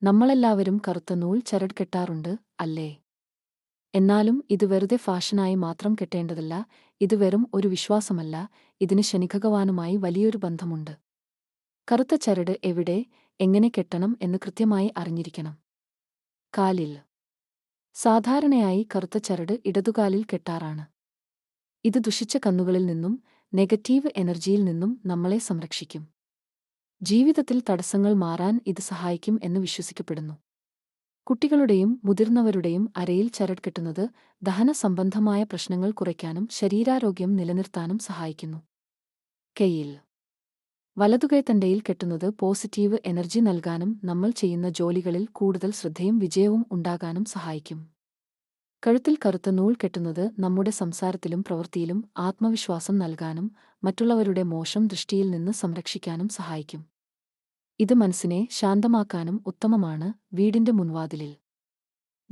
നമ്മളെല്ലാവരും കറുത്ത നൂൽ ചരട് കെട്ടാറുണ്ട്, അല്ലേ? എന്നാലും ഇത് വെറുതെ ഫാഷനായി മാത്രം കെട്ടേണ്ടതല്ല, ഇത് വെറും ഒരു വിശ്വാസമല്ല, ഇതിന് ശനിഭഗവാനുമായി വലിയൊരു ബന്ധമുണ്ട്. കറുത്ത ചരട് എവിടെ, എങ്ങനെ കെട്ടണം എന്ന് കൃത്യമായി അറിഞ്ഞിരിക്കണം. കാലിൽ. സാധാരണയായി കറുത്ത ചരട് ഇടതുകാലിൽ കെട്ടാറാണ്. ഇത് ദുഷിച്ച കണ്ണുകളിൽ നിന്നും നെഗറ്റീവ് എനർജിയിൽ നിന്നും നമ്മളെ സംരക്ഷിക്കും. ജീവിതത്തിൽ തടസ്സങ്ങൾ മാറാൻ ഇത് സഹായിക്കും എന്ന് വിശ്വസിക്കപ്പെടുന്നു. കുട്ടികളുടെയും മുതിർന്നവരുടെയും അരയിൽ ചരട് കെട്ടുന്നത് ദഹന സംബന്ധമായ പ്രശ്നങ്ങൾ കുറയ്ക്കാനും ശരീരാരോഗ്യം നിലനിർത്താനും സഹായിക്കുന്നു. കൈയിൽ. വലതുകൈത്തണ്ടയിൽ കെട്ടുന്നത് പോസിറ്റീവ് എനർജി നൽകാനും നമ്മൾ ചെയ്യുന്ന ജോലികളിൽ കൂടുതൽ ശ്രദ്ധയും വിജയവും ഉണ്ടാകാനും സഹായിക്കും. കഴുത്തിൽ കറുത്ത നൂൽ കെട്ടുന്നത് നമ്മുടെ സംസാരത്തിലും പ്രവൃത്തിയിലും ആത്മവിശ്വാസം നൽകാനും മറ്റുള്ളവരുടെ മോശം ദൃഷ്ടിയിൽ നിന്ന് സംരക്ഷിക്കാനും സഹായിക്കും. ഇത് മനസ്സിനെ ശാന്തമാക്കാനും ഉത്തമമാണ്. വീടിന്റെ മുൻവാതിലിൽ.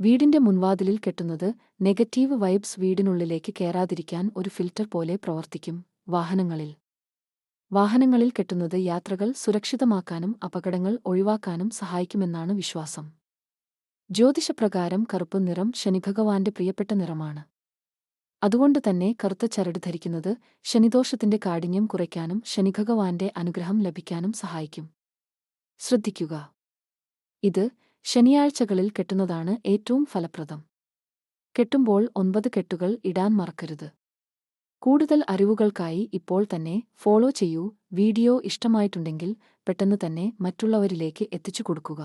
വീടിന്റെ മുൻവാതിലിൽ കെട്ടുന്നത് നെഗറ്റീവ് വൈബ്സ് വീടിനുള്ളിലേക്ക് കയറാതിരിക്കാൻ ഒരു ഫിൽറ്റർ പോലെ പ്രവർത്തിക്കും. വാഹനങ്ങളിൽ കെട്ടുന്നത് യാത്രകൾ സുരക്ഷിതമാക്കാനും അപകടങ്ങൾ ഒഴിവാക്കാനും സഹായിക്കുമെന്നാണ് വിശ്വാസം. ജ്യോതിഷപ്രകാരം കറുപ്പ് നിറം ശനിഭഗവാന്റെ പ്രിയപ്പെട്ട നിറമാണ്. അതുകൊണ്ട് തന്നെ കറുത്ത ചരട് ധരിക്കുന്നത് ശനിദോഷത്തിന്റെ കാഠിന്യം കുറയ്ക്കാനും ശനിഭഗവാന്റെ അനുഗ്രഹം ലഭിക്കാനും സഹായിക്കും. ശ്രദ്ധിക്കുക. ഇത് ശനിയാഴ്ചകളിൽ കെട്ടുന്നതാണ് ഏറ്റവും ഫലപ്രദം. കെട്ടുമ്പോൾ 9 കെട്ടുകൾ ഇടാൻ മറക്കരുത്. കൂടുതൽ അറിവുകൾക്കായി ഇപ്പോൾ തന്നെ ഫോളോ ചെയ്യൂ. വീഡിയോ ഇഷ്ടമായിട്ടുണ്ടെങ്കിൽ പെട്ടെന്ന് തന്നെ മറ്റുള്ളവരിലേക്ക് എത്തിച്ചു കൊടുക്കുക.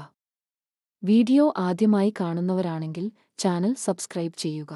വീഡിയോ ആദ്യമായി കാണുന്നവരാണെങ്കിൽ ചാനൽ സബ്സ്ക്രൈബ് ചെയ്യുക.